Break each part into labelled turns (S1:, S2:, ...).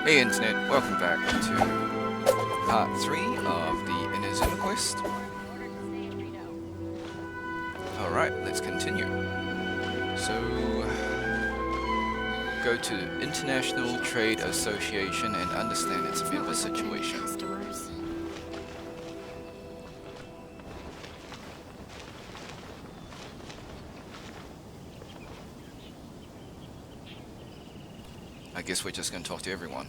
S1: Hey Internet, welcome back to part 3 of the Inazuma quest. Alright, let's continue. So, go to International Trade Association and understand its member situation. I guess we're just gonna talk to everyone.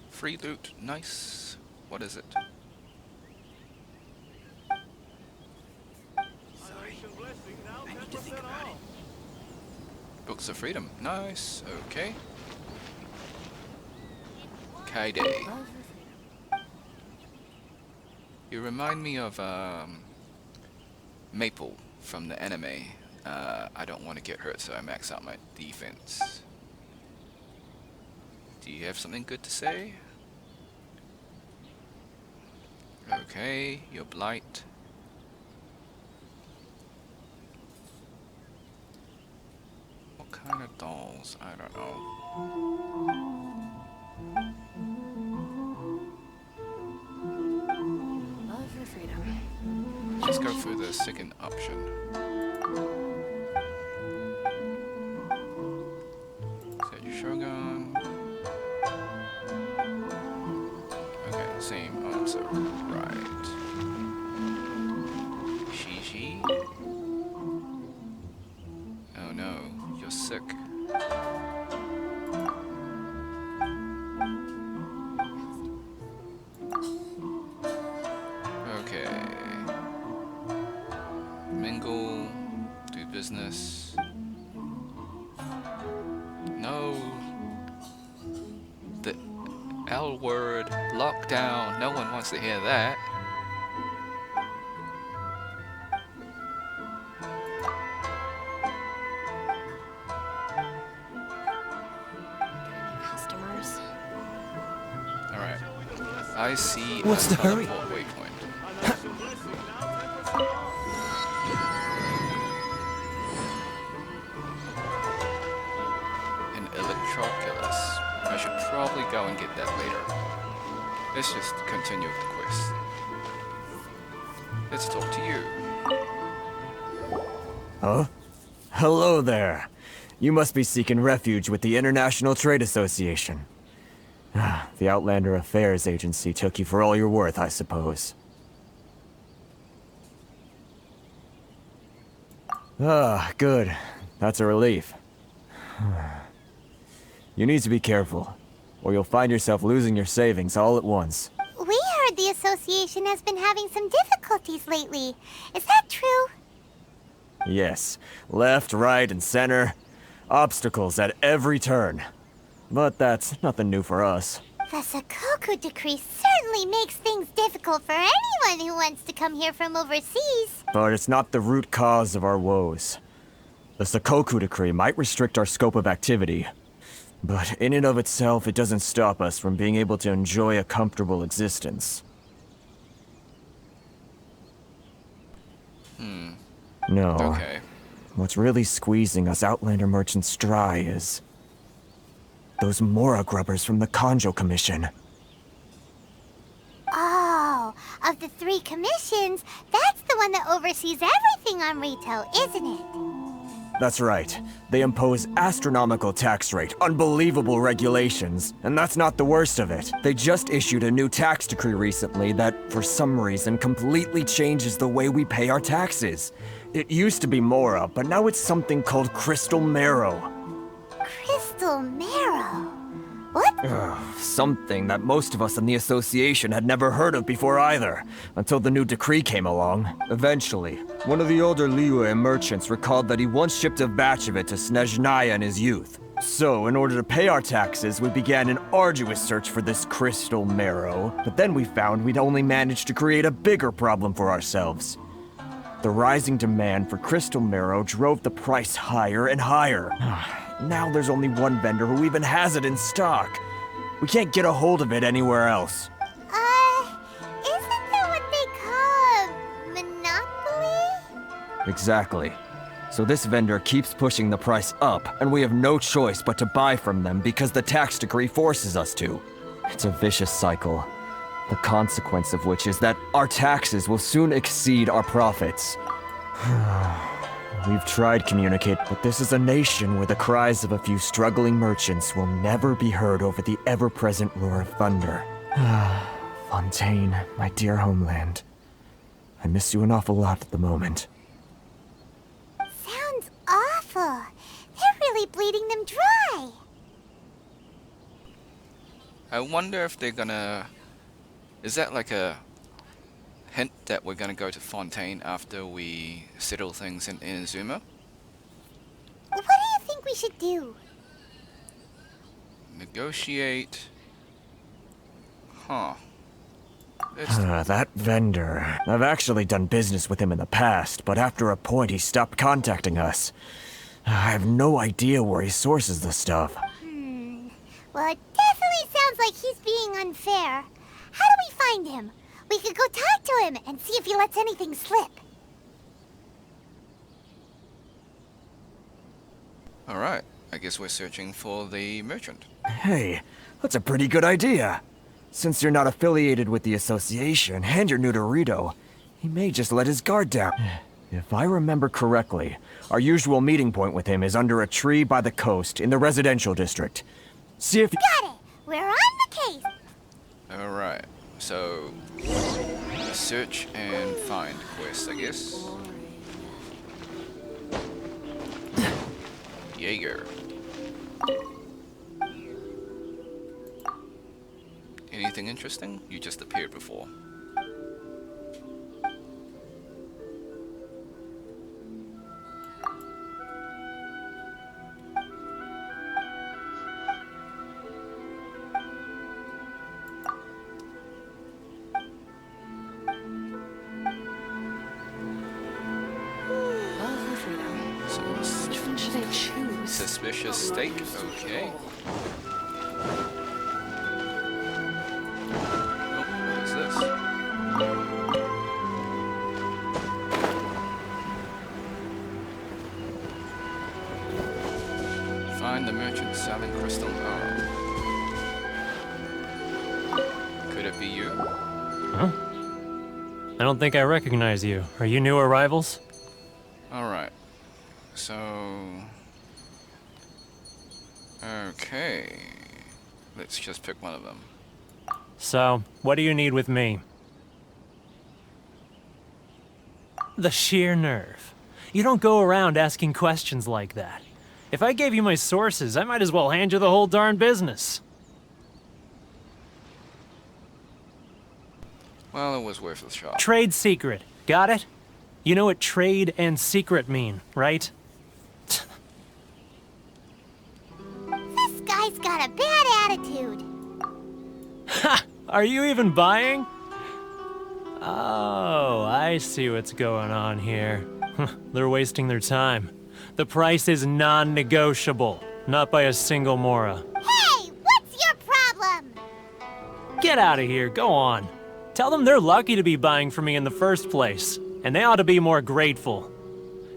S1: Free loot, nice. What is it? Books of Freedom, nice, okay. Kaide. You remind me of Maple from the anime. I don't want to get hurt, so I max out my defense. Do you have something good to say? Okay, your blight. What kind of dolls? I don't know.
S2: Love for freedom.
S1: Let's go for the second option. Set your Shogun. Okay, same answer. Right. Shishi. Oh no, you're sick. Okay. Mingle. Do business. No. The L word. Lockdown. No one wants to hear that.
S2: Customers.
S1: Alright. I see
S3: What's the hurry?
S1: Waypoint. An Electroculus. I should probably go and get that later. Let's just continue with the quest. Let's talk to you.
S3: Huh? Hello there. You must be seeking refuge with the International Trade Association. The Outlander Affairs Agency took you for all you're worth, I suppose. Ah, good. That's a relief. You need to be careful, or you'll find yourself losing your savings all at once.
S4: We heard the association has been having some difficulties lately. Is that true?
S3: Yes, left, right, and center. Obstacles at every turn. But that's nothing new for us.
S4: The Sakoku decree certainly makes things difficult for anyone who wants to come here from overseas.
S3: But it's not the root cause of our woes. The Sakoku decree might restrict our scope of activity, but in and of itself, it doesn't stop us from being able to enjoy a comfortable existence. No.
S1: Okay.
S3: What's really squeezing us Outlander merchants dry is those Mora grubbers from the Kanjo Commission.
S4: Oh, of the 3 commissions, that's the one that oversees everything on retail, isn't it?
S3: That's right. They impose astronomical tax rate, unbelievable regulations, and that's not the worst of it. They just issued a new tax decree recently that, for some reason, completely changes the way we pay our taxes. It used to be Mora, but now it's something called Crystal Marrow.
S4: Crystal Marrow. What?
S3: Something that most of us in the association had never heard of before either, until the new decree came along. Eventually, one of the older Liyue merchants recalled that he once shipped a batch of it to Snezhnaya in his youth. So, in order to pay our taxes, we began an arduous search for this crystal marrow, but then we found we'd only managed to create a bigger problem for ourselves. The rising demand for crystal marrow drove the price higher and higher. Now there's only one vendor who even has it in stock. We can't get a hold of it anywhere else.
S4: Isn't that what they call a monopoly?
S3: Exactly. So this vendor keeps pushing the price up, and we have no choice but to buy from them because the tax decree forces us to. It's a vicious cycle. The consequence of which is that our taxes will soon exceed our profits. We've tried communicate, but this is a nation where the cries of a few struggling merchants will never be heard over the ever-present roar of thunder. Fontaine, my dear homeland. I miss you an awful lot at the moment.
S4: Sounds awful. They're really bleeding them dry.
S1: I wonder if they're gonna... Is that like a hint that we're gonna go to Fontaine after we settle things in Inazuma?
S4: What do you think we should do?
S1: Negotiate... Huh.
S3: That vendor. I've actually done business with him in the past, but after a point he stopped contacting us. I have no idea where he sources the stuff.
S4: Well, it definitely sounds like he's being unfair. How do we find him? We could go talk to him and see if he lets anything slip.
S1: Alright, I guess we're searching for the merchant.
S3: Hey, that's a pretty good idea. Since you're not affiliated with the association and you're new to Rito, he may just let his guard down. If I remember correctly, our usual meeting point with him is under a tree by the coast in the residential district. See if...
S4: Got it! We're on the case!
S1: Alright, so... search and find quest, I guess. Jaeger. Anything interesting? You just appeared before.
S2: Love or freedom?
S1: So,
S2: Which one should I choose?
S1: suspicious steak, okay. Oh, what is this? Find the merchant selling crystal ore. Could it be you?
S5: Huh? I don't think I recognize you. Are you new arrivals?
S1: Alright. So... okay. Let's just pick one of them.
S5: So, what do you need with me? The sheer nerve. You don't go around asking questions like that. If I gave you my sources, I might as well hand you the whole darn business.
S1: Well, it was worth a shot.
S5: Trade secret. Got it? You know what trade and secret mean, right?
S4: This guy's got a bad attitude.
S5: Ha! Are you even buying? Oh, I see what's going on here. They're wasting their time. The price is non-negotiable, not by a single Mora.
S4: Hey, what's your problem?
S5: Get out of here, go on. Tell them they're lucky to be buying from me in the first place, and they ought to be more grateful.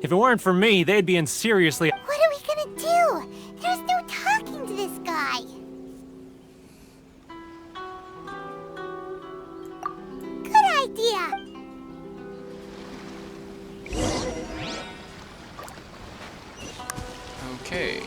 S5: If it weren't for me, they'd be in seriously—
S4: What are we gonna do? There's no talking to this guy. Good idea.
S1: Okay.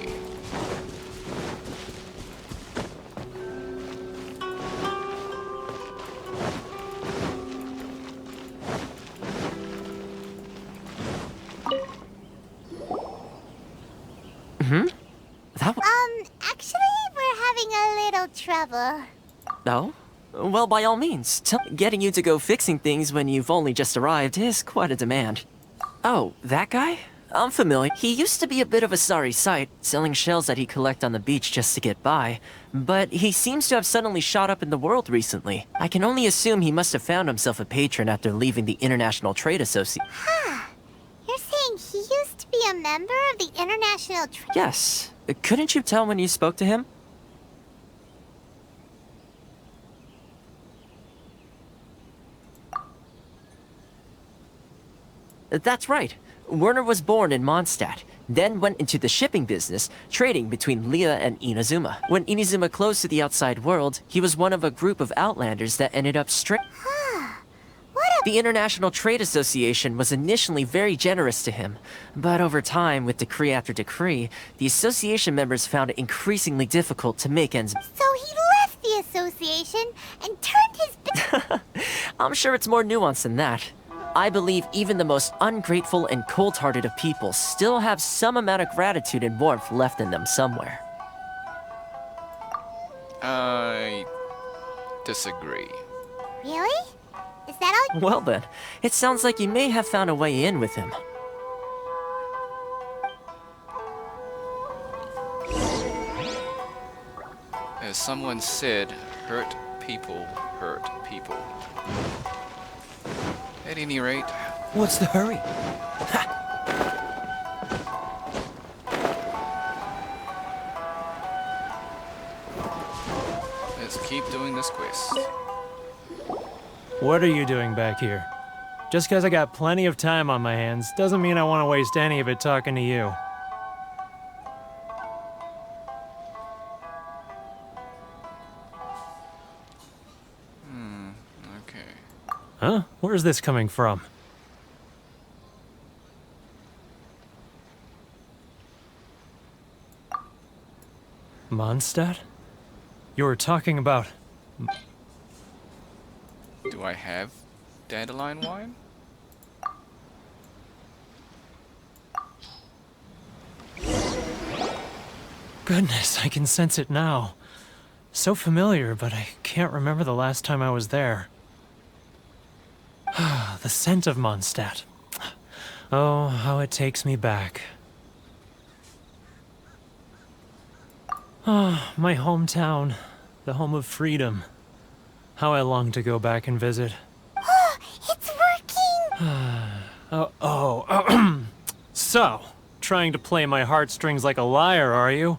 S4: Actually, we're having a little trouble.
S6: No? Well, by all means. Getting you to go fixing things when you've only just arrived is quite a demand. Oh, that guy? I'm familiar. He used to be a bit of a sorry sight, selling shells that he'd collect on the beach just to get by. But he seems to have suddenly shot up in the world recently. I can only assume he must have found himself a patron after leaving the International Trade Association.
S4: he used to be a member of the International
S6: Yes. Couldn't you tell when you spoke to him? That's right. Werner was born in Mondstadt, then went into the shipping business, trading between Leah and Inazuma. When Inazuma closed to the outside world, he was one of a group of outlanders that ended up The International Trade Association was initially very generous to him, but over time, with decree after decree, the association members found it increasingly difficult to make ends meet.
S4: So he left the association and turned his
S6: I'm sure it's more nuanced than that. I believe even the most ungrateful and cold-hearted of people still have some amount of gratitude and warmth left in them somewhere.
S1: I disagree.
S4: Really? Is that all?
S6: Well then, it sounds like you may have found a way in with him.
S1: As someone said, hurt people hurt people. At any rate,
S7: What's the hurry?
S1: let's keep doing this quest.
S5: What are you doing back here? Just because I got plenty of time on my hands doesn't mean I want to waste any of it talking to you.
S1: Okay.
S5: Huh? Where's this coming from? Mondstadt? You were talking about...
S1: Do I have dandelion wine?
S5: Goodness, I can sense it now. So familiar, but I can't remember the last time I was there. The scent of Mondstadt. Oh, how it takes me back. Ah, my hometown. The home of freedom. How I long to go back and visit.
S4: It's working!
S5: So, trying to play my heartstrings like a liar, are you?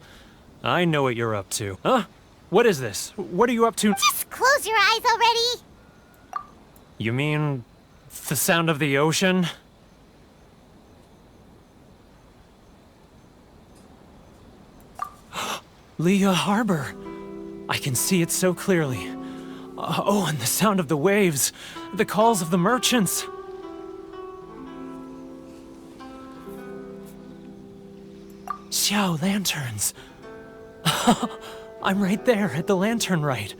S5: I know what you're up to. Huh? What is this? What are you up to?
S4: Just close your eyes already!
S5: You mean the sound of the ocean? Leah Harbor. I can see it so clearly. Oh, and the sound of the waves. The calls of the merchants. Xiao lanterns. I'm right there at the lantern right.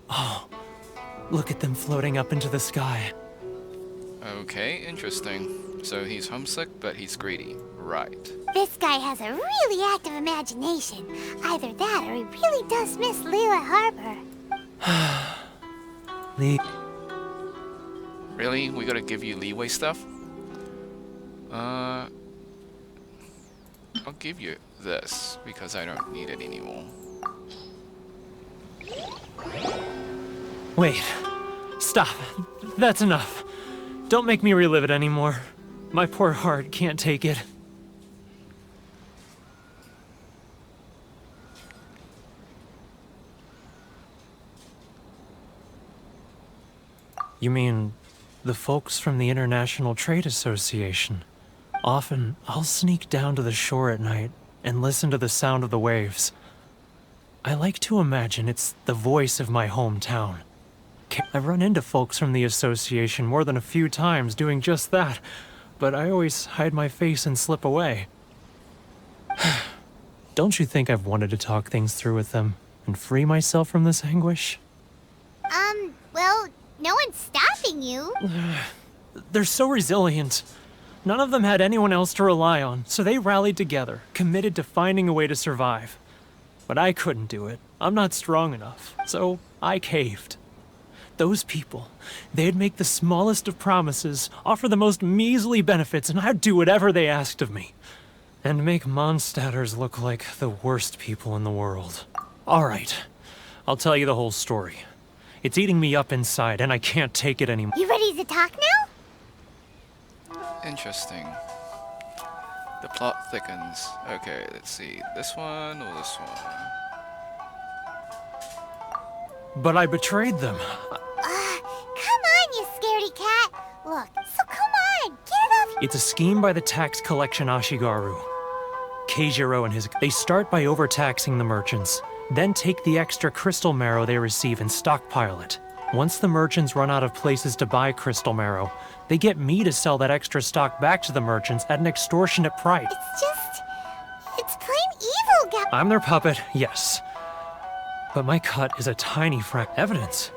S5: Oh, look at them floating up into the sky.
S1: Okay, interesting. So he's homesick, but he's greedy. Right.
S4: This guy has a really active imagination. Either that or he really does miss Leela Harbor.
S1: Really? We gotta give you leeway stuff? I'll give you this, because I don't need it anymore.
S5: Wait. Stop. That's enough. Don't make me relive it anymore. My poor heart can't take it. You mean the folks from the International Trade Association? Often, I'll sneak down to the shore at night and listen to the sound of the waves. I like to imagine it's the voice of my hometown. I've run into folks from the association more than a few times doing just that, but I always hide my face and slip away. Don't you think I've wanted to talk things through with them and free myself from this anguish?
S4: Well, no one's stopping you.
S5: They're so resilient. None of them had anyone else to rely on, so they rallied together, committed to finding a way to survive. But I couldn't do it. I'm not strong enough, so I caved. Those people, they'd make the smallest of promises, offer the most measly benefits, and I'd do whatever they asked of me. And make Mondstadters look like the worst people in the world. All right, I'll tell you the whole story. It's eating me up inside, and I can't take it anymore.
S4: You ready to talk now?
S1: Interesting. The plot thickens. Okay, let's see. This one or this one?
S5: But I betrayed them.
S4: Come on, you scaredy cat. Look, so come on, get it off.
S5: It's a scheme by the tax collection Ashigaru. Keijiro and his... They start by overtaxing the merchants, then take the extra crystal marrow they receive and stockpile it. Once the merchants run out of places to buy crystal marrow, they get me to sell that extra stock back to the merchants at an extortionate price.
S4: It's plain evil,
S5: I'm their puppet, yes. But my cut is a tiny evidence.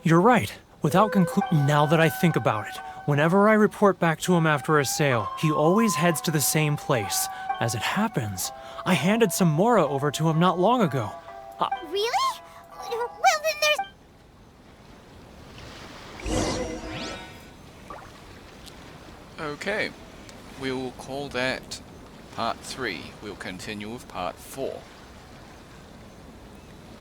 S5: You're right. Without now that I think about it, whenever I report back to him after a sale, he always heads to the same place. As it happens, I handed some Mora over to him not long ago.
S4: Really? Well, then
S1: Okay, we'll call that part 3. We'll continue with part 4.